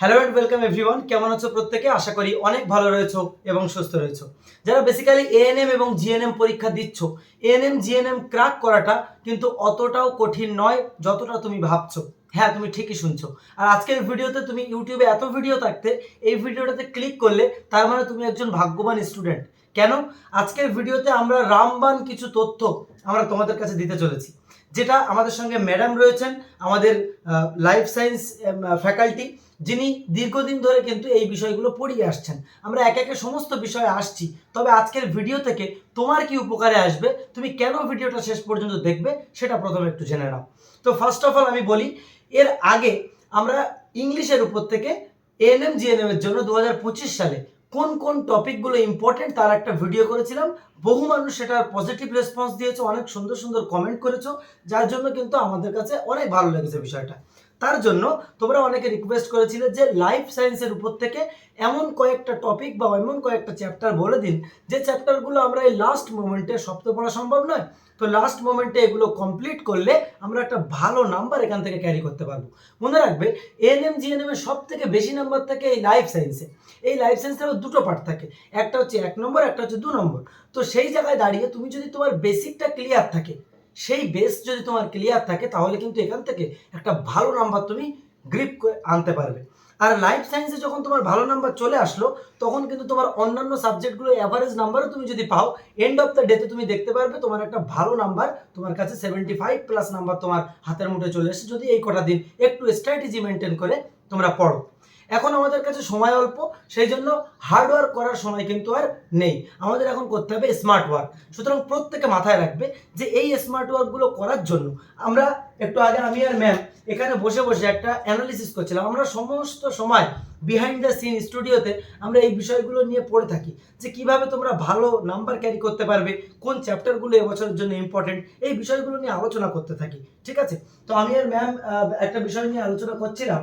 Hello and welcome everyone. কেমন আছো প্রত্যেকে? আশা করি অনেক ভালো রয়েছো এবং সুস্থ রয়েছো। যারা বেসিক্যালি এএনএম এবং জিএনএম পরীক্ষা দিচ্ছ, এএনএম জিএনএম ক্র্যাক করাটা কিন্তু অতটাও কঠিন নয় যতটা তুমি ভাবছো। হ্যাঁ, তুমি ঠিকই শুনছো। আর আজকের ভিডিওতে তুমি ইউটিউবে এত ভিডিও থাকতে এই ভিডিওটাতে ক্লিক করলে তার মানে তুমি একজন ভাগ্যবান স্টুডেন্ট। কেন? আজকের ভিডিওতে আমরা রামবান কিছু তথ্য আমরা তোমাদের কাছে দিতে চলেছি, যেটা আমাদের সঙ্গে ম্যাডাম রয়েছেন, আমাদের লাইফ সায়েন্স ফ্যাকাল্টি, যিনি দীর্ঘদিন ধরে কিন্তু এই বিষয়গুলো পড়িয়ে আসছেন। আমরা একে একে সমস্ত বিষয়ে আসছি, তবে আজকের ভিডিও থেকে তোমার কি উপকারে আসবে, তুমি কেন ভিডিওটা শেষ পর্যন্ত দেখবে, সেটা প্রথমে একটু জেনে নাও। তো ফার্স্ট অফ অল আমি বলি, এর আগে আমরা ইংলিশের উপর থেকে এএনএম জিএনএম এর জন্য 2025 সালে কোন কোন টপিকগুলো ইম্পর্টেন্ট তার একটা ভিডিও করেছিলাম। বহু মানুষ সেটার পজিটিভ রেসপন্স দিয়েছে, অনেক সুন্দর সুন্দর কমেন্ট করেছো, যার জন্য কিন্তু আমাদের কাছে অনেক ভালো লেগেছে বিষয়টা। তার জন্য তোমরা অনেকে রিকোয়েস্ট করেছিলে যে লাইফ সায়েন্সের উপর থেকে এমন কয়েকটা টপিক বা এমন কয়েকটা চ্যাপ্টার বলে দিন যে চ্যাপ্টারগুলো আমরা এই লাস্ট মোমেন্টে সব তো পড়া সম্ভব নয়, তো লাস্ট মোমেন্টে এগুলো কমপ্লিট করলে আমরা একটা ভালো নাম্বার এখান থেকে ক্যারি করতে পারবো। মনে রাখবে, এএনএম জিএনএম এর সব থেকে বেশি নাম্বার থাকে এই লাইফ সায়েন্সে। এই লাইফ সায়েন্সের দুটো পার্ট থাকে, একটা হচ্ছে 1 নম্বর, একটা হচ্ছে 2 নম্বর। তো সেই জায়গায় দাঁড়িয়ে তুমি যদি তোমার বেসিকটা ক্লিয়ার থাকে, সেই বেস যদি তোমার ক্লিয়ার থাকে, তাহলে কিন্তু এখান থেকে একটা ভালো নাম্বার তুমি গ্রিপ করে আনতে পারবে। আর লাইফ সায়েন্সে যখন তোমার ভালো নাম্বার চলে আসলো, তখন কিন্তু তোমার অন্যান্য সাবজেক্টগুলো অ্যাভারেজ নাম্বারও তুমি যদি পাও, এন্ড অফ দ্য ডেতে তুমি দেখতে পারবে তোমার একটা ভালো নাম্বার, তোমার কাছে 75 প্লাস নাম্বার তোমার হাতের মুঠে চলে এসেছে, যদি এই কটা দিন একটু স্ট্র্যাটেজি মেনটেন করে তোমরা পড়ো। এখন আমাদের কাছে সময় অল্প, সেই জন্য হার্ড ওয়ার্ক করার সময় কিন্তু আর নেই, আমাদের এখন করতে হবে স্মার্ট ওয়ার্ক। সুতরাং প্রত্যেকে মাথায় রাখবে যে এই স্মার্ট ওয়ার্কগুলো করার জন্য আমরা একটু আগে আমি আর ম্যাম এখানে বসে বসে একটা অ্যানালিসিস করছিলাম। আমরা সমস্ত সময় বিহাইন্ড দ্য সিন স্টুডিওতে আমরা এই বিষয়গুলো নিয়ে পড়ে থাকি, যে কিভাবে তোমরা ভালো নাম্বার ক্যারি করতে পারবে, কোন চ্যাপ্টারগুলো এবছরের জন্য ইম্পর্টেন্ট, এই বিষয়গুলো নিয়ে আলোচনা করতে থাকি। ঠিক আছে? তো আমি আর ম্যাম একটা বিষয় নিয়ে আলোচনা করছিলাম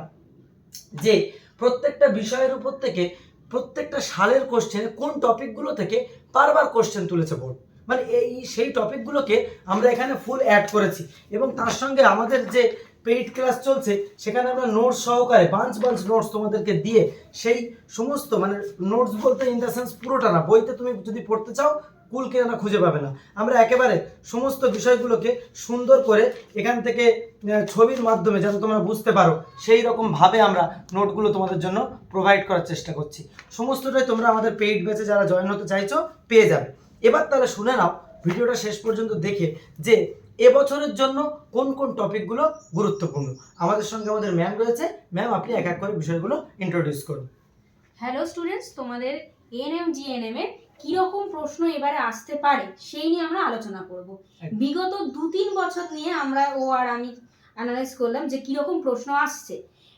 যে প্রত্যেকটা বিষয়ের উপর থেকে প্রত্যেকটা সালের কোশ্চেনে কোন টপিকগুলো থেকে বারবার কোশ্চেন তুলেছে বোর্ড, মানে এই সেই টপিকগুলোকে আমরা এখানে ফুল অ্যাড করেছি। এবং তার সঙ্গে আমাদের যে পেইড ক্লাস চলছে, সেখানে আমরা নোটস সহকারে বাঞ্চ নোটস তোমাদেরকে দিয়ে সেই সমস্ত, মানে নোটস বলতে ইন দ্য সেন্স পুরোটা না, বইতে তুমি যদি পড়তে চাও কুল কেনা খুঁজে পাবে না, আমরা একেবারে সমস্ত বিষয়গুলোকে সুন্দর করে এখান থেকে ছবির মাধ্যমে যাতে তোমরা বুঝতে পারো সেই রকম ভাবে আমরা নোটগুলো তোমাদের জন্য প্রোভাইড করার চেষ্টা করছি। সমস্তটাই তোমরা আমাদের পেইড ব্যাচে যারা জয়েন হতে চাইছো পেয়ে যাবে। এবার তাহলে শুনে নাও ভিডিওটা শেষ পর্যন্ত দেখে যে এবছরের জন্য কোন কোন টপিকগুলো গুরুত্বপূর্ণ। আমাদের সঙ্গে আমাদের ম্যাম রয়েছে। ম্যাম, আপনি এক এক করে বিষয়গুলো ইন্ট্রোডিউস করুন। হ্যালো স্টুডেন্টস, তোমাদের এএনএম জিএনএম এর কিরকম প্রশ্ন এবারে আসতে পারে সেই নিয়ে আমরা আলোচনা করব। বিগত 2-3 বছর নিয়ে আমরা আর আমি অ্যানালাইজ করলাম যে কিরকম প্রশ্ন আসছে।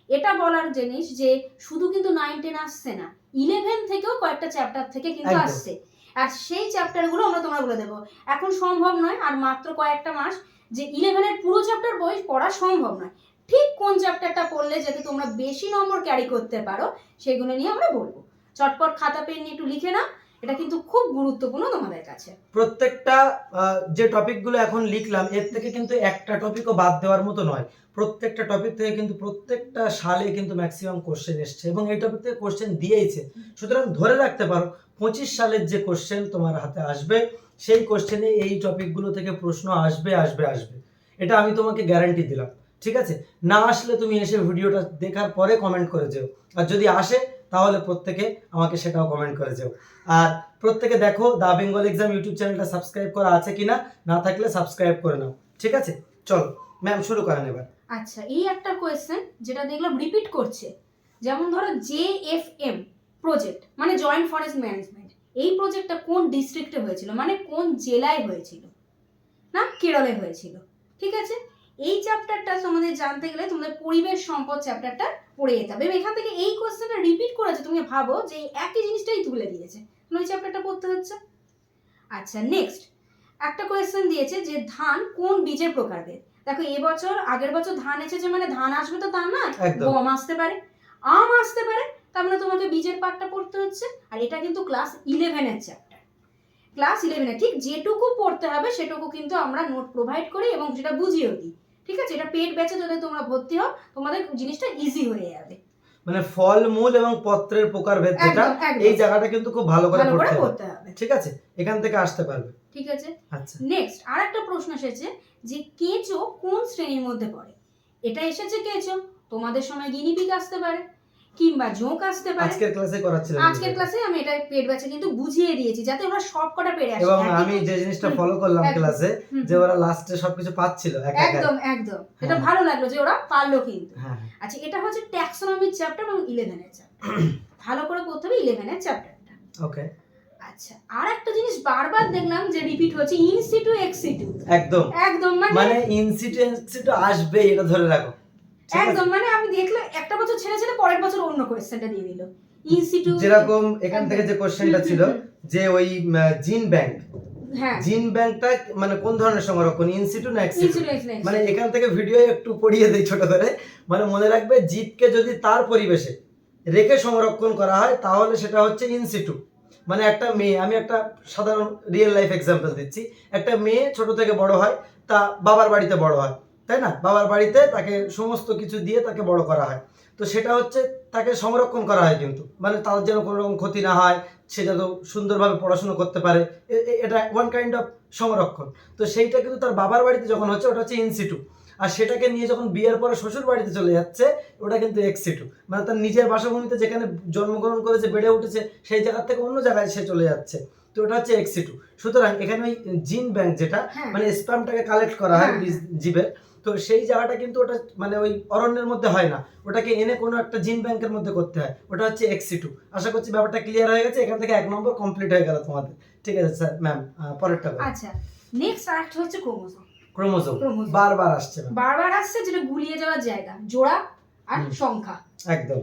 এটা বলার জিনিস যে শুধু কিন্তু 9-10 আসছে না, 11 থেকেও কয়েকটা চ্যাপ্টার থেকে কিন্তু আসছে। আর সেই চ্যাপ্টারগুলো আমরা তোমরা বলে দেবো। এখন সম্ভব নয়, আর মাত্র কয়েকটা মাস, যে 11 এর পুরো চ্যাপ্টার বই পড়া সম্ভব নয়। ঠিক কোন চ্যাপ্টারটা পড়লে যাতে তোমরা বেশি নম্বর ক্যারি করতে পারো সেগুলো নিয়ে আমরা বলবো। চটপট খাতা পেন নিয়ে একটু লিখে নাও, এটা কিন্তু খুব গুরুত্বপূর্ণ তোমাদের কাছে। প্রত্যেকটা যে টপিকগুলো এখন লিখলাম, এর থেকে কিন্তু একটা টপিকও বাদ দেওয়ার মতো নয়। প্রত্যেকটা টপিক থেকে কিন্তু প্রত্যেকটা সালে কিন্তু ম্যাক্সিমাম কোশ্চেন এসছে এবং এই টপিক থেকে কোশ্চেন দিয়েইছে। সুতরাং ধরে রাখতে পারো 25 সালের যে কোশ্চেন তোমার হাতে আসবে, সেই কোশ্চেনে এই টপিকগুলো থেকে প্রশ্ন আসবে আসবে আসবে, এটা আমি তোমাকে গ্যারান্টি দিলাম। ঠিক আছে? না আসলে তুমি এসে ভিডিওটা দেখার পরে কমেন্ট করে যেও, আর যদি আসে তাহলে প্রত্যেকে আমাকে সেটাও কমেন্ট করে যেও। আর প্রত্যেকে দেখো দা বেঙ্গল এক্সাম ইউটিউব চ্যানেলটা সাবস্ক্রাইব করা আছে কিনা, না থাকলে সাবস্ক্রাইব করে নাও। ঠিক আছে? চলো ম্যাম, শুরু করেন এবার। আচ্ছা, এই একটা কোয়েশ্চেন যেটা দেখলাম রিপিট করছে, যেমন ধরো JFM প্রজেক্ট মানে জয়েন্ট ফরেস্ট ম্যানেজমেন্ট, এই প্রজেক্টটা কোন ডিস্ট্রিক্টে হয়েছিল, মানে কোন জেলায় হয়েছিল? না, কেরলে হয়েছিল। ঠিক আছে, এই চ্যাপ্টারটা তোমাদের জানতে গেলে তোমাদের পরিবেশ সম্পদ চ্যাপ্টারটা পড়ে যেতে হবে। এখান থেকে এই কোয়েশ্চেনটা রিপিট করেছে, তুমি ভাবো যে একই জিনিসটাই তুলে দিয়েছে, ওই চ্যাপ্টারটা পড়তে হচ্ছে। আচ্ছা, নেক্সট একটা কোয়েশ্চেন দিয়েছে যে ধান কোন বীজের প্রকারভেদ। দেখো, এবছর আগের বছর ধান এসেছে মানে ধান আসবে তো তা না, গম আসতে পারে, আম আসতে পারে, তার মানে তোমাকে বীজের পাঠটা পড়তে হচ্ছে। আর এটা কিন্তু ক্লাস 11 এর চ্যাপ্টার। ক্লাস 11 ঠিক যেটুকু পড়তে হবে সেটুকু কিন্তু আমরা নোট প্রোভাইড করি এবং সেটা বুঝিয়েও দিই। ঠিক আছে? এটা পেড ব্যাচে যদি তোমরা ভর্তি হও তোমাদের জিনিসটা ইজি হয়ে যাবে। মানে ফল মূল এবং পত্রের প্রকারভেদ যেটা, একদম, একদম। এই জায়গাটা কিন্তু খুব ভালো করে ভালো করে পড়তে হবে, করতে হবে। ঠিক আছে, এখান থেকে আসতে পারবে। ঠিক আছে। আচ্ছা, নেক্সট আরেকটা প্রশ্ন এসেছে যে কেঁচো কোন শ্রেণীর মধ্যে পড়ে। এটা এসেছে কেঁচো, তোমাদের সময় গিনিপিগ আসতে পারে কিংবা ঝোঁক আসতে পারে। আজকের ক্লাসে করাচ্ছিলাম, আজকের ক্লাসে আমি এটা পেট ব্যাচে কিন্তু বুঝিয়ে দিয়েছি যাতে ওরা সবকটা পেরে আসে। এবং আমি যে জিনিসটা ফলো করলাম একদম। ক্লাসে, হুম, যে ওরা লাস্টে সবকিছু পাচ্ছিল একা একা। একদম একদম, এটা হ্যাঁ। ভালো লাগলো যে ওরা পারলো কিন্তু। হ্যাঁ, আচ্ছা, এটা হচ্ছে ট্যাক্সোনমির চ্যাপ্টার এবং 11 এর চ্যাপ্টার। ভালো করে পড়তে হবে 11 এর চ্যাপ্টারটা। ওকে। আচ্ছা, আর একটা জিনিস বারবার দেখলাম যে রিপিট হচ্ছে, ইনসিটু এক্সিটু। একদম একদম মানে ইনসিডেন্সিটা আসবে, এটা ধরে রাখো, ঠিক আছে? একদম মানে আমি দেখলে একটা বছর ছেড়ে ছেড়ে পরের বছর অন্য কোয়েশ্চেনটা দিয়ে দিল। ইনসিটু যেরকম এখান থেকে যে কোশ্চেনটা ছিল যে ওই জিন ব্যাংক, হ্যাঁ জিন ব্যাংকটা মানে কোন ধরনের সংরক্ষণ, ইনসিটু না এক্সিটু? ইনসিটু মানে এখান থেকে ভিডিও একটু পড়িয়ে দেই ছোট করে। মানে মনে রাখবে, জীবকে যদি তার পরিবেশে রেখে সংরক্ষণ করা হয় তাহলে সেটা হচ্ছে ইনসিটু। মানে একটা মেয়ে, আমি একটা সাধারণ রিয়েল লাইফ এক্সাম্পল দিচ্ছি, একটা মেয়ে ছোট থেকে বড় হয়, তা বাবার বাড়িতে বড় হয়, তাই না? বাবার বাড়িতে তাকে সমস্ত কিছু দিয়ে তাকে বড় করা হয়, তো সেটা হচ্ছে তাকে সংরক্ষণ করা হয়, কিন্তু মানে তার যেন কোনো রকম ক্ষতি না হয়, সে যেন সুন্দরভাবে পড়াশোনা করতে পারে, এটা ওয়ান কাইন্ড অফ সংরক্ষণ। তো সেইটা কিন্তু তার বাবার বাড়িতে যখন হচ্ছে ওটা হচ্ছে ইনসিটু, আর সেটাকে নিয়ে যখন বিয়ের পরে শ্বশুর বাড়িতে চলে যাচ্ছে ওটা কিন্তু এক্সিটু, মানে তার নিজের বাসভূমিতে যেখানে জন্মগ্রহণ করেছে বেড়ে উঠেছে সেই জায়গা থেকে অন্য জায়গায় সে চলে যাচ্ছে, তো ওটা হচ্ছে এক্সিটু। সুতরাং এখানে ওই জিন ব্যাংক যেটা, মানে স্পার্মটাকে কালেক্ট করা হয় জীবের, তো সেই জায়গাটা কিন্তু ওটা মানে ওই অরণ্যের মধ্যে হয় না, ওটাকে এনে কোনো একটা জিন ব্যাংকের মধ্যে করতে হয়, ওটা হচ্ছে এক্সিটু। আশা করছি ব্যাপারটা ক্লিয়ার হয়ে গেছে, এখান থেকে 1 নম্বর কমপ্লিট হয়ে গেল তোমাদের, ঠিক আছে স্যার ম্যাম? পরেরটা বলো। আচ্ছা, নেক্সট আরেকটা হচ্ছে ক্রোমোজোম। Chromosome chromosome. বারবার আসছে ম্যাম। বারবার আসছে, যেটা গুলিয়ে যাওয়ার জায়গা, জোড়া আর সংখ্যা। একদম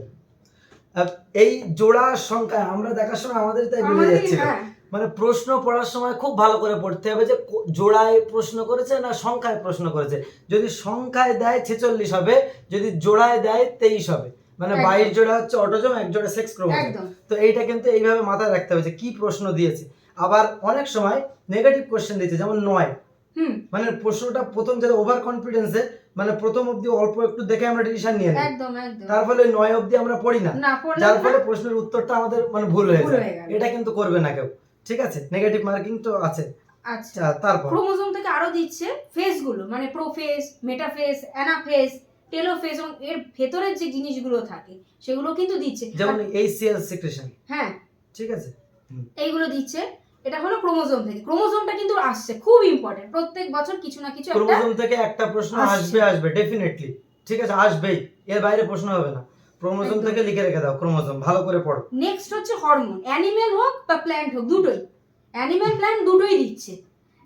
এই জোড়া সংখ্যা আমরা দেখার সময় আমাদের তাই ভুলে যাচ্ছি। হ্যাঁ মানে প্রশ্ন পড়ার সময় খুব ভালো করে পড়তে হবে যে জোড়ায় প্রশ্ন করেছে না সংখ্যায় প্রশ্ন করেছে। যদি সংখ্যায় দেয় 46 হবে, যদি জোড়ায় দেয় 23 হবে। মানে 22 জোড়া হচ্ছে অটোজোম, 1 জোড়া সেক্স ক্রোমোজোম। একদম। তো এইটা কিন্তু এইভাবে মাথায় রাখতে হবে যে কি প্রশ্ন দিয়েছে। আবার অনেক সময় নেগেটিভ কোশ্চেন দিয়েছে, যেমন 9, মানে প্রশ্নটা প্রথম যেটা ওভার কনফিডেন্সে, মানে প্রথম অবধি অল্প একটু দেখে আমরা ডিসিশন নিয়ে নিই, একদম একদম, তার ফলে 9 অবধি আমরা পড়ি না, যার ফলে প্রশ্নের উত্তরটা আমাদের মানে ভুল হয়ে যায়। এটা কিন্তু করবে না কেউ, ঠিক আছে? নেগেটিভ মার্কিং তো আছে। আচ্ছা, তারপর ক্রোমোজোম থেকে আরো দিচ্ছে ফেজগুলো, মানে প্রোফেজ, মেটাফেজ, অ্যানাফেজ, টেলোফেজ, এবং এর ভেতরের যে জিনিসগুলো থাকে সেগুলো কিন্তু দিচ্ছে, যেমন এইচসিএল সিক্রেশন, হ্যাঁ ঠিক আছে, এইগুলো দিচ্ছে। এটা হলো ক্রোমোজোম থেকে। ক্রোমোজোমটা কিন্তু আসছে, খুব ইম্পর্টেন্ট, প্রত্যেক বছর কিছু না কিছু একটা ক্রোমোজোম থেকে একটা প্রশ্ন আসবে ডেফিনেটলি, ঠিক আছে, আসবেই, এর বাইরে প্রশ্ন হবে না। ক্রোমোজোম থেকে লিখে রেখে দাও, ক্রোমোজোম ভালো করে পড়ো। নেক্সট হচ্ছে হরমোন, অ্যানিম্যাল হোক বা প্ল্যান্ট হোক, দুটোই, অ্যানিম্যাল প্ল্যান্ট দুটোই দিচ্ছে।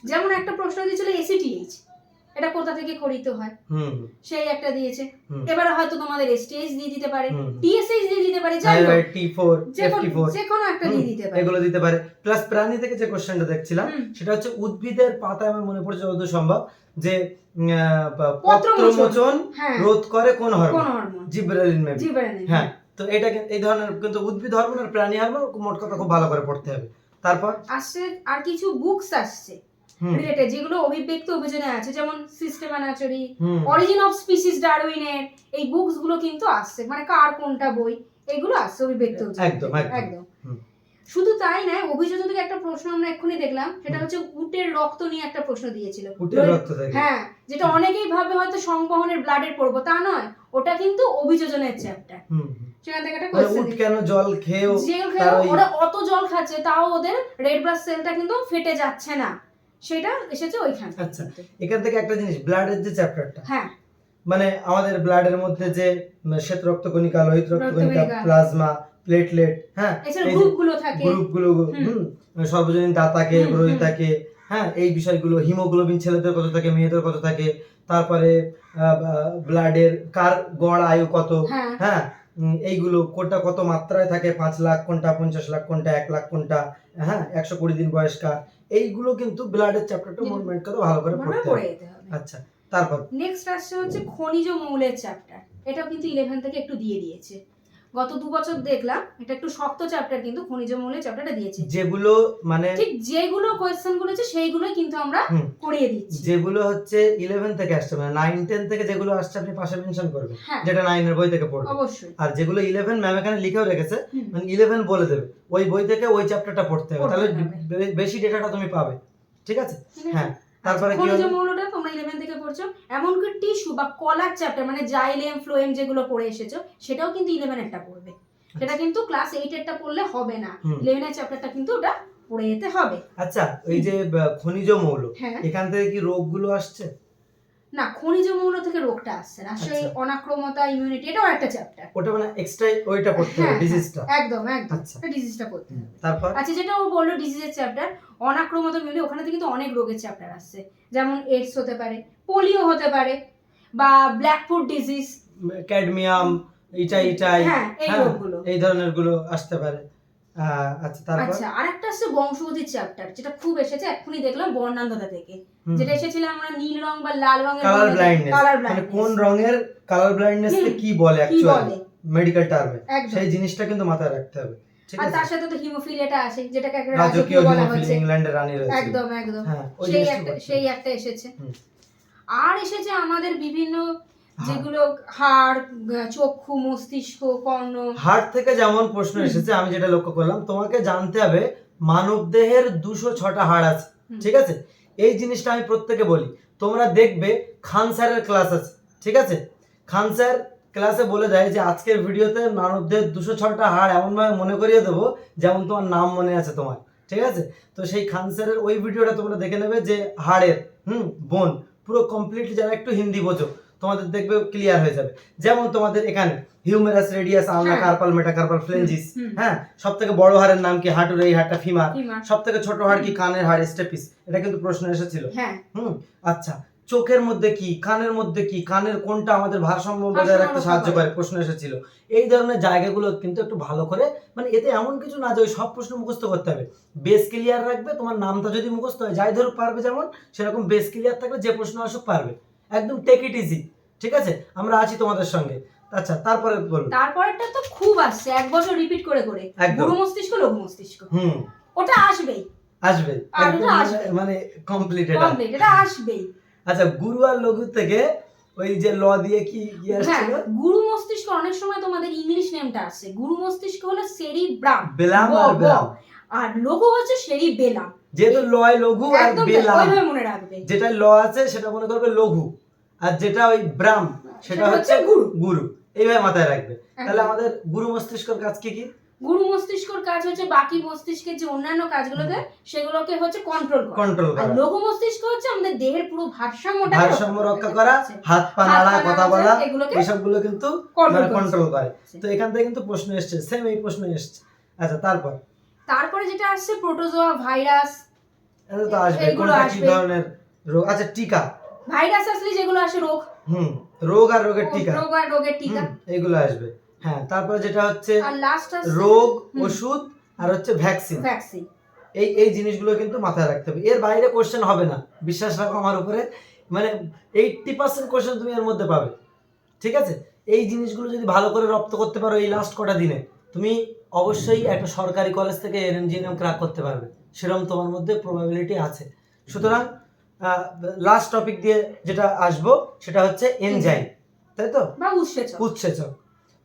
যেমন একটা প্রশ্ন দিয়েছিল এসিটিএইচ, এটা কোথা থেকে খরিত হয়, সেই একটা দিয়েছে। এবারে হয়তো তোমাদের এসটিএইচ দিয়ে দিতে পারে, টিএসএইচ দিয়ে দিতে পারে, যাই হোক T4 F4 যে কোনো একটা দিয়ে দিতে পারে, এগুলো দিতে পারে। প্লাস প্রাণী থেকে যে কোশ্চেনটা দেখছিলাম সেটা হচ্ছে উদ্ভিদের পাতায়, আমার মনে পড়ছে যতদূর সম্ভব, যে পত্রমোচন রোধ করে কোন হরমোন? জিবরেলিন মেবি। হ্যাঁ, তো এটা এই ধরনের কিন্তু উদ্ভিদ হরমোন আর প্রাণী হরমোন মোট কথা খুব ভালো করে পড়তে হবে। তারপর আসছে আর কিছু বুকস আসছে রিলেটেড, যেগুলো অভিব্যক্তি অভিযোজনে আছে, যেমন system anatomy, origin of species ডারউইনের, এই বুকস গুলো কিন্তু আসছে, মানে কার কোনটা বই, এগুলো আসছে অভিব্যক্তি অভিযোজন। একদম একদম। শুধু তাই নয়, অভিযোজন থেকে একটা প্রশ্ন আমরা এক্ষুনি দেখলাম, সেটা হচ্ছে উটের রক্ত নিয়ে একটা প্রশ্ন দিয়েছিল। উটের রক্ত থেকে, হ্যাঁ, যেটা অনেকেই ভাবে হয়তো সংবহনের ব্লাডের পড়বো, তা নয়, ওটা কিন্তু অভিযোজনের চ্যাপ্টার। সেখান থেকে একটা কোশ্চেন, উট কেন জল খেয়েও, ওরা অত জল খাচ্ছে তাও ওদের রেড ব্লাড সেলটা কিন্তু ফেটে যাচ্ছে না, সেটা এসেছে ওইখান থেকে। আচ্ছা, এখান থেকে একটা জিনিস, ব্লাডের যে চ্যাপ্টারটা, হ্যাঁ, মানে আমাদের ব্লাডের মধ্যে যে শ্বেত রক্তকণিকা, লোহিত রক্তকণিকা, প্লাজমা, প্লেটলেট, হ্যাঁ, এছাড়া গ্রুপগুলো থাকে, গ্রুপগুলো, সর্বজনীন দাতাকে, গ্রহিতাকে, হ্যাঁ, এই বিষয়গুলো, হিমোগ্লোবিন ছেলেদের কত থাকে, মেয়েদের কত থাকে, তারপরে ব্লাডের কার গড় আয়ু কত, হ্যাঁ, এইগুলো কোনটা কত মাত্রায় থাকে, 5 লাখ কোনটা, 50 লাখ কোনটা, 1 লাখ কোনটা, হ্যাঁ, 120 দিন বয়স্কার, এইগুলো কিন্তু ব্লাডের চ্যাপ্টারটা মুভমেন্ট করে ভালো করে পড়তে হবে। আচ্ছা, তারপর নেক্সট আসছে হচ্ছে খনিজ মৌলের চ্যাপ্টার, এটাও কিন্তু 11 থেকে একটু দিয়ে দিয়েছে। গত 2 বছর দেখলাম এটা একটু শক্ত চ্যাপ্টার, কিন্তু খনিজ মৌলের চ্যাপ্টারটা দিয়েছে। যেগুলো মানে ঠিক যেগুলো কোয়েশ্চেন গুলো আছে সেইগুলোই কিন্তু আমরা করিয়ে দিচ্ছি। যেগুলো হচ্ছে 11 থেকে আসছে, মানে 9 10 থেকে যেগুলো আসছে আপনি পাশে মেনশন করবেন, হ্যাঁ যেটা 9 এর বই থেকে পড়বে অবশ্যই। আর যেগুলো 11 ম্যাম এখানে লিখেও রেখেছে, মানে 11 বলে দেবে ওই বই থেকে ওই চ্যাপ্টারটা পড়তে হবে, তাহলে বেশি ডেটাটা তুমি পাবে। ঠিক আছে? হ্যাঁ, তারপরে কি খনিজ হলো? মৌলটা তোমরা 11 থেকে পড়ছো, এমনকি টিস্যু বা কলার চ্যাপ্টার মানে জাইলেম ফ্লোয়েম যেগুলো পড়ে এসেছো সেটাও কিন্তু 11 একটা পড়বে। সেটা কিন্তু ক্লাস 8 এরটা পড়লে হবে না, 11 এর চ্যাপ্টারটা কিন্তু ওটা পড়ে যেতে হবে। আচ্ছা, ওই যে খনিজ মৌল, এখান থেকে কি রোগগুলো আসছে? না, খনিজ মৌল থেকে রোগটা আসছে না, আসলে অনাক্রমতা, ইমিউনিটি, এটাও একটা চ্যাপ্টার। ওটা মানে এক্সট্রা ওইটা পড়তে হবে, ডিজিজটা। একদম একদম, এটা ডিজিজটা পড়তে হবে। তারপর আচ্ছা, যেটা ও বললো ডিজিজের চ্যাপ্টার, অনাক্রমতা ইমিউনিটি, ওখানে থেকে কিন্তু অনেক রোগের চ্যাপ্টার আসছে, যেমন এইডস হতে পারে, পোলিও হতে পারে, বা ব্ল্যাক ফুট ডিজিজ, ক্যাডমিয়াম, এই রোগগুলো, এই ধরনের গুলো আসতে পারে। আচ্ছা, তারপর আচ্ছা আরেকটা আছে বংশগতির চ্যাপ্টার, যেটা খুব এসেছে এক্ষুনি দেখলাম বর্ণান্ধতা থেকে, যেটা এসেছিল আমরা নীল রং বা লাল রঙের কালার ব্লাইন্ডনেস, মানে কোন রঙের কালার ব্লাইন্ডনেস কে কি বলে অ্যাকচুয়ালি মেডিকেল টার্মে, সেই জিনিসটা কিন্তু মাথায় রাখতে হবে। ঠিক আছে? আর তার সাথে তো হিমোফিলিয়াটা আসে, যেটাকে একটা রাজকীয় বলা হচ্ছে, ইংল্যান্ডের রানী রয়েছে। একদম একদম, হ্যাঁ, সেই একটা এসেছে। আর এসেছে আমাদের বিভিন্ন যেগুলো হাড়, চক্ষু, মস্তিষ্ক, কর্ণ। হাড় থেকে যেমন প্রশ্ন এসেছে, আমি যেটা লক্ষ্য করলাম, তোমাকে জানতে হবে মানব দেহের 206টা হাড় আছে। ঠিক আছে? এই জিনিসটা আমি প্রত্যেকে বলি, তোমরা দেখবে খান স্যারের ক্লাস আছে। ঠিক আছে? খান স্যার ক্লাসে বলে দেয় যে আজকের ভিডিওতে মানব দেহের 206টা হাড় এমনভাবে মনে করিয়ে দেবো যেমন তোমার নাম মনে আছে তোমার। ঠিক আছে? তো সেই খান স্যারের ওই ভিডিওটা তোমরা দেখে নেবে, যে হাড়ের বোন পুরো কমপ্লিটলি, যারা একটু হিন্দি বোঝো তোমাদের দেখবে ক্লিয়ার হয়ে যাবে। যেমন তোমাদের এখানে হিউমেরাস, রেডিয়াস, আলনা, কার্পাল, মেটাকার্পাল, ফ্লেঞ্জিস। হ্যাঁ, সব থেকে বড় হাড়ের নাম কি? হাঁটুর এই হাড়টা ফিমার। সব থেকে ছোট হাড় কি? কানের হাড়, স্টেপিস। এটা কিন্তু প্রশ্ন এসেছিল। আচ্ছা, চোখের মধ্যে কি, কানের মধ্যে কি, কানের কোনটা আমাদের ভারসাম্য বজায় রাখতে সাহায্য করে, প্রশ্ন এসেছিল। এই ধরনের জায়গাগুলো কিন্তু একটু ভালো করে, মানে এতে এমন কিছু না যে ওই সব প্রশ্ন মুখস্থ করতে হবে, বেস ক্লিয়ার রাখবে। তোমার নামটা যদি মুখস্থ হয়, যাই ধরুক পারবে, যেমন সেরকম বেস ক্লিয়ার থাকলে যে প্রশ্ন আসুক পারবে। একদম টেক ইট ইজি। ঠিক আছে? আমরা আছি তোমাদের সঙ্গে। আচ্ছা, তারপরে বলুন। তারপরেরটা তো খুব আসছে, এক বছর রিপিট করে করে, গুরু মস্তিষ্ক, লঘু মস্তিষ্ক। ওটা আসবেই, মানে কমপ্লিট, এটা আসবেই। আচ্ছা, গুরু আর লঘু থেকে ওই যে ল দিয়ে কি আসছিল? গুরু মস্তিষ্ক অনেক সময় তোমাদের ইংলিশ নেমটা আসছে, গুরু মস্তিষ্ক হলো সেরিব্রাম, বেলাম আর বেলাম, আর লঘু হচ্ছে সেরিবেলাম। যেহেতু লয় লঘু আর বেলাম, ওইভাবে মনে রাখবে। যেটা ল আছে সেটা মনে করবে লঘু, আর যেটা ওই ব্রাম সেটা হচ্ছে গুরু। এইভাবে মাথায় রাখবে। তাহলে আমাদের গুরু মস্তিষ্কের কাজ কি কি? গুরু মস্তিষ্কের কাজ হচ্ছে বাকি মস্তিষ্কের যে অন্যান্য কাজগুলোকে, সেগুলোকে হচ্ছে কন্ট্রোল করা। আর লঘু মস্তিষ্ক হচ্ছে আমাদের দেহের পুরো ভারসাম্য রক্ষা করা, হাত পা নাড়া, কথা বলা, এসবগুলো কিন্তু কন্ট্রোল করে। তো এখান থেকে কিন্তু প্রশ্ন এসেছে, সেম এই প্রশ্ন এসেছে। আচ্ছা, তারপরে যেটা আসছে প্রোটোজোয়া, ভাইরাস, এটা তো আসবে। কোনটা কি ধরনের রোগ? আচ্ছা, টিকা, ভাইরাস আসলে যেগুলো আসে রোগ, রোগ আর রোগের টিকা, এগুলো আসবে। হ্যাঁ, তারপরে যেটা হচ্ছে রোগ, ওষুধ, আর হচ্ছে ভ্যাকসিন। এই জিনিসগুলো কিন্তু মাথায় রাখতে হবে। এর বাইরে কোশ্চেন হবে না, বিশ্বাস রাখো আমার উপরে। মানে 80% কোশ্চেন তুমি এর মধ্যে পাবে। ঠিক আছে? এই জিনিসগুলো যদি ভালো করে রপ্ত করতে পারো এই লাস্ট কটা দিনে, তুমি অবশ্যই একটা সরকারি কলেজ থেকে এএনএম জিএনএম ক্র্যাক করতে পারবে, সেরকম তোমার মধ্যে প্রবাবিলিটি আছে। সুতরাং লাস্ট টপিক দিয়ে যেটা আসবো সেটা হচ্ছে এনজাইম, তাই তো, বা উৎসেচক।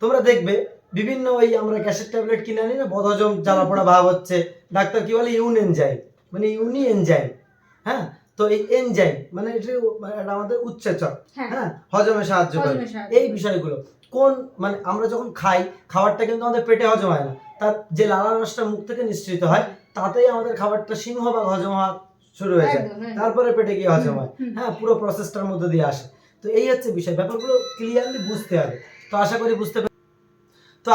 তোমরা দেখবে বিভিন্ন ওই আমরা গ্যাসের ট্যাবলেট কিনে আনি না, বদহজম, জ্বালাপোড়া ভাব হচ্ছে, ডাক্তার কি বলে? ইউন এনজাইম, মানে ইউনি এনজাইম। হ্যাঁ, তো এই এনজাইম মানে এটা আমাদের উৎসেচক। হ্যাঁ, হজমে সাহায্য করে। এই বিষয়গুলো কোন, মানে আমরা যখন খাই, খাবারটা কিন্তু আমাদের পেটে হজম হয় না, তার যে লালা রসটা মুখ থেকে নিঃসৃত হয় তাতেই আমাদের খাবারটা সিংহভাগ হজম হওয়া শুরু হয়ে যায়, তারপরে পেটে গিয়ে হজম হয়। হ্যাঁ, পুরো প্রসেসটার মধ্যে দিয়ে আসে। তো এই হচ্ছে বিষয়, ব্যাপারগুলো ক্লিয়ারলি বুঝতে হবে। তো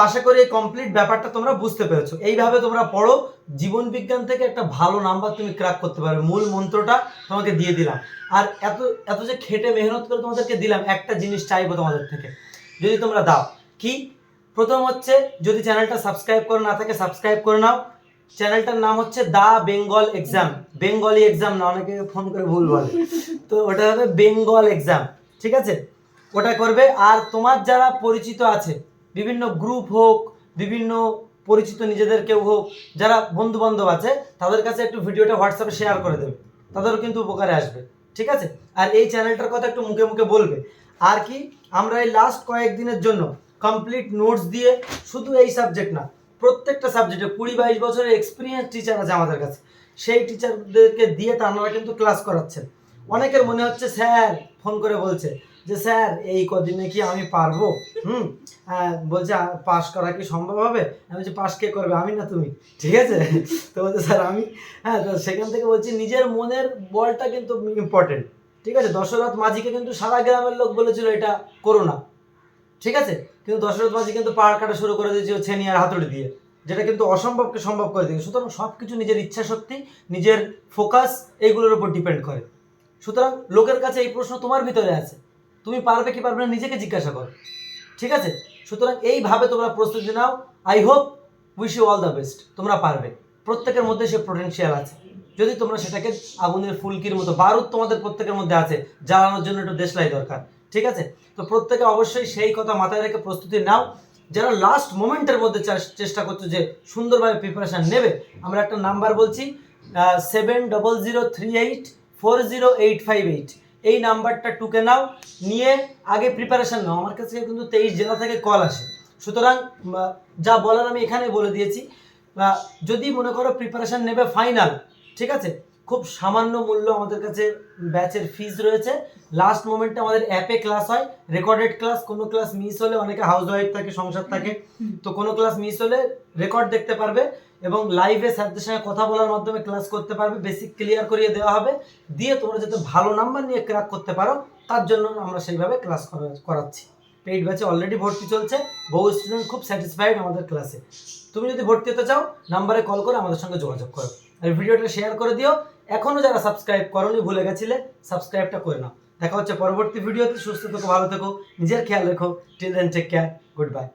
আশা করি এই কমপ্লিট ব্যাপারটা তোমরা বুঝতে পেরেছো। এইভাবে তোমরা পড়ো, জীবন বিজ্ঞান থেকে একটা ভালো নাম্বার তুমি ক্র্যাক করতে পারবে। মূল মন্ত্রটা তোমাকে দিয়ে দিলাম, আর এত যে খেটে মেহনত করে তোমাদেরকে দিলাম, একটা জিনিস চাইবো তোমাদের থেকে, যদি তোমরা দাও। কি? প্রথম হচ্ছে, যদি চ্যানেলটা সাবস্ক্রাইব করে না থাকে সাবস্ক্রাইব করে নাও। চ্যানেলটার নাম হচ্ছে দা বেঙ্গল এক্সাম, বেঙ্গলি এক্সাম না, অনেকে ফোন করে ভুল বলে, তো ওটা হবে বেঙ্গল এক্সাম। ঠিক আছে? ওটা করবে। আর তোমার যারা পরিচিত আছে, বিভিন্ন গ্রুপ হোক, বিভিন্ন পরিচিত নিজেদের কেউ হোক, যারা বন্ধু বান্ধব আছে তাদের কাছে একটু ভিডিওটা হোয়াটসঅ্যাপে শেয়ার করে দেবে, তাদেরও কিন্তু উপকারে আসবে। ঠিক আছে, আর এই চ্যানেলটার কথা একটু মুখে মুখে বলবে। আর কি, আমরা এই লাস্ট কয়েকদিনের জন্য কমপ্লিট নোটস দিয়ে, শুধু এই সাবজেক্ট না, প্রত্যেকটা সাবজেক্টে 20-22 বছরের এক্সপিরিয়েন্স টিচার আছে আমাদের কাছে, সেই টিচারদেরকে দিয়ে আপনারা কিন্তু ক্লাস করাচ্ছেন। অনেকের মনে হচ্ছে স্যার ফোন করে বলছে যে স্যার এই কদিনে কি আমি পারবো, বলছে পাস করা কি সম্ভব হবে? আমি বলছি পাস কে করবে, আমি না তুমি? ঠিক আছে, তো বলছে স্যার আমি। তো সেখান থেকে বলছি নিজের মনের বলটা কিন্তু ইম্পর্টেন্ট। ঠিক আছে, দশরথ মাঝিকে কিন্তু সারা গ্রামের লোক বলেছিল এটা করো না, ঠিক আছে, কিন্তু দশরথ মাঝি কিন্তু পাহাড় কাটা শুরু করে দিয়েছিল ছেনি আর হাতুড়ি দিয়ে, যেটা কিন্তু অসম্ভবকে সম্ভব করে দিয়েছে। সুতরাং সব কিছু নিজের ইচ্ছা শক্তি, নিজের ফোকাস, এইগুলোর উপর ডিপেন্ড করে। সুতরাং লোকের কাছে এই প্রশ্ন তোমার ভিতরে আছে, তুমি পারবে কি পারবে না নিজেকে জিজ্ঞাসা করো। ঠিক আছে, সুতরাং এইভাবে তোমরা প্রস্তুতি নাও। I hope, wish you all the best. তোমরা পারবে, প্রত্যেকের মধ্যে সে পোটেনশিয়াল আছে, যদি তোমরা সেটাকে আগুনের ফুলকির মতো, বারুদ তোমাদের প্রত্যেকের মধ্যে আছে, জ্বালানোর জন্য একটু দেশলাই দরকার। ঠিক আছে, তো প্রত্যেকে অবশ্যই সেই কথা মাথায় রেখে প্রস্তুতি নাও। যারা লাস্ট মোমেন্টের মধ্যে চেষ্টা করছো যে সুন্দরভাবে প্রিপারেশান নেবে, আমরা একটা নাম্বার বলছি 7003840858, এই নাম্বারটা টুকে নাও, নিয়ে আগে প্রিপারেশান নাও। আমার কাছে কিন্তু 23 জেলা থেকে কল আসে, সুতরাং যা বলার আমি এখানে বলে দিয়েছি। যদি মনে করো প্রিপারেশান নেবে ফাইনাল, ঠিক আছে, খুব সামান্য মূল্য আমাদের কাছে ব্যাচের ফিজ রয়েছে। লাস্ট মোমেন্টে আমাদের অ্যাপে ক্লাস হয়, রেকর্ডেড ক্লাস। কোনো ক্লাস মিস হলে, অনেকে হাউস ওয়াইফ থাকে, সংসার থাকে, তো কোনো ক্লাস মিস হলে রেকর্ড দেখতে পারবে এবং লাইভে স্যারদের সঙ্গে কথা বলার মাধ্যমে ক্লাস করতে পারবে। বেসিক ক্লিয়ার করিয়ে দেওয়া হবে, দিয়ে তোমরা যাতে ভালো নাম্বার নিয়ে ক্র্যাক করতে পারো তার জন্য আমরা সেইভাবে ক্লাস করাচ্ছি। পেইড ব্যাচে অলরেডি ভর্তি চলছে, বহু স্টুডেন্ট খুব স্যাটিসফাইড আমাদের ক্লাসে। তুমি যদি ভর্তি হতে চাও, নাম্বারে কল করে আমাদের সঙ্গে যোগাযোগ করো, আর ভিডিওটা শেয়ার করে দিও। এখনো যারা সাবস্ক্রাইব করোনি, ভুলে গেছিলে, সাবস্ক্রাইবটা করে নাও। দেখা হচ্ছে পরবর্তী ভিডিওতে। সুস্থ থেকো, ভালো থেকো, নিজের খেয়াল রেখো। Till then, take care, good bye.